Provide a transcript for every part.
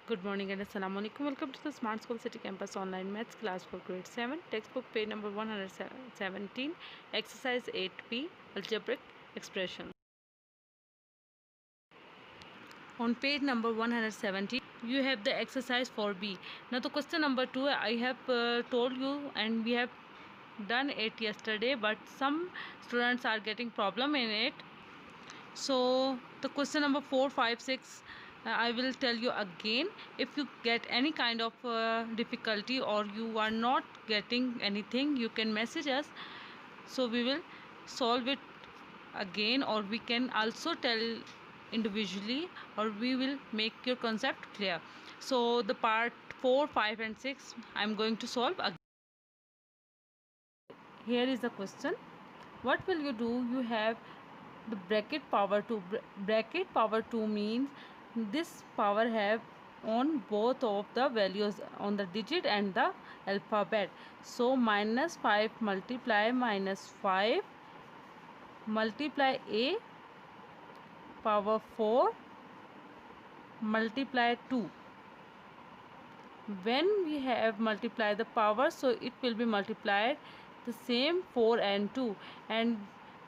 Good morning and assalamu alaikum. Welcome to the Smart School City Campus online maths class for grade 7. Textbook page number 117, exercise 8b, algebraic expression. On page number 117, you have the exercise 4b. Now the question number 2 I have told you, and we have done it yesterday, but some students are getting problem in it. So the question number 4, 5, 6 I will tell you again. If you get any kind of difficulty or you are not getting anything, you can message us, so we will solve it again, or we can also tell individually, or we will make your concept clear. So the part 4, 5 and 6 I'm going to solve again. Here is the question. What will you do? You have the bracket power 2. Bracket power 2 means this power have on both of the values, on the digit and the alphabet. So minus 5 multiply minus 5 multiply a power 4 multiply 2. When we have multiply the power, so it will be multiplied the same 4 and 2, and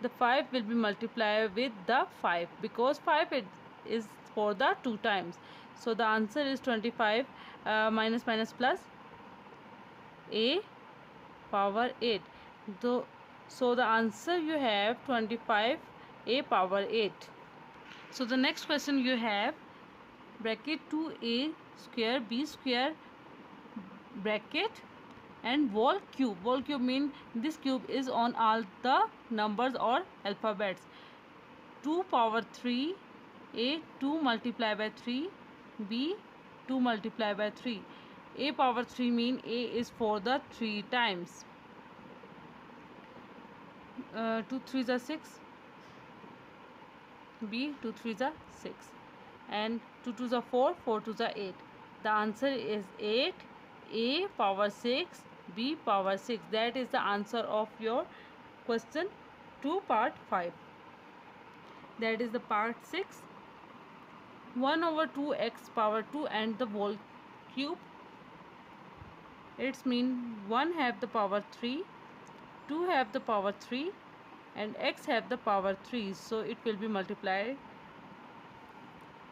the 5 will be multiplied with the 5, because 5 is for the 2 times. So the answer is 25 minus minus plus a power 8. So the answer you have 25 a power 8. So the next question you have bracket 2a square b square bracket and whole cube. Whole cube mean this cube is on all the numbers or alphabets. 2 power 3 a 2 multiply by 3 b 2 multiply by 3. A power 3 mean a is for the 3 times. 2 3s are 6, b 2 3s are 6, and 2 2s are 4, 4 2s are 8. The answer is 8 a power 6 b power 6. That is the answer of your question 2 part 5. That is the part 6. 1 over 2x power 2 and the whole cube. It's mean 1 have the power 3, 2 have the power 3, and x have the power 3, so it will be multiplied.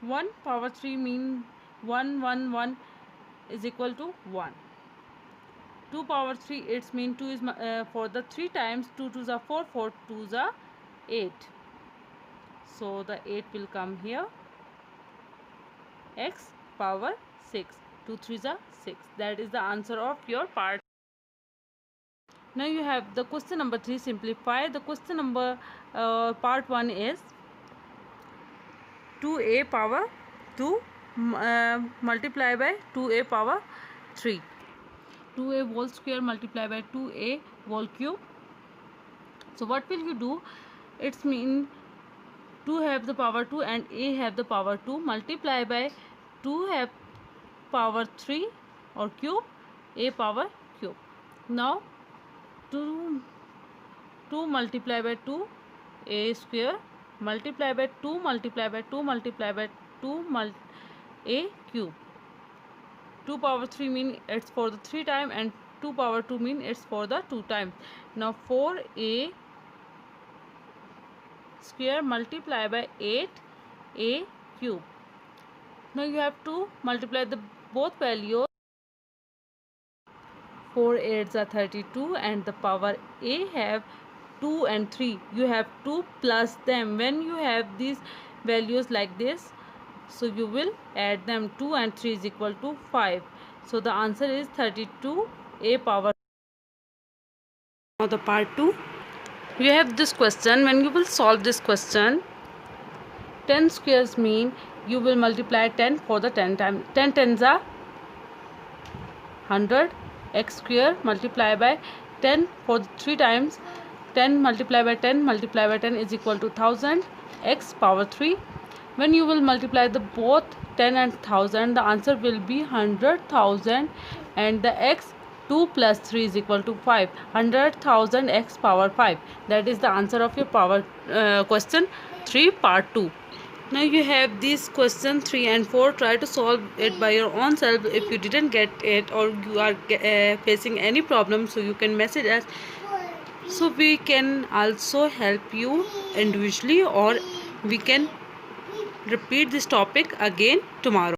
1 power 3 mean 1 1 1 is equal to 1. 2 power 3, it's mean 2 is for the 3 times. 2 2s are 4, 4 2s are 8. So the 8 will come here. X power 6. 2 3s are 6. That is the answer of your part. Now you have the question number 3. Simplify. The question number part 1 is 2a power 2 multiply by 2a power 3. 2a whole square multiply by 2a whole cube. So what will you do? It's mean 2 have the power 2 and a have the power 2 multiply by 2 have power 3 or cube a power cube. Now 2 multiply by 2 a square multiply by 2 multiply by 2 multiply by 2 a cube. 2 power 3 mean it's for the 3 time, and 2 power 2 mean it's for the 2 times. Now 4a square multiply by 8a cube. Now you have to multiply the both values. 4 8s are 32, and the power a have 2 and 3. You have to plus them. When you have these values like this, so you will add them. 2 and 3 is equal to 5. So the answer is 32 a power. Now the part 2. You have this question. When you will solve this question, 10 squares mean you will multiply 10 for the 10 times. 10 tens are 100. X square multiply by 10 for 3 times. 10 multiply by 10 is equal to 1000. X power 3. When you will multiply the both 10 and 1000, the answer will be 100,000, and the x 2 plus 3 is equal to 5. 100,000 x power 5. That is the answer of your power question 3 part 2. Now you have these question 3 and 4. Try to solve it by your own self. If you didn't get it or you are facing any problem, so you can message us, so we can also help you individually, or we can repeat this topic again tomorrow.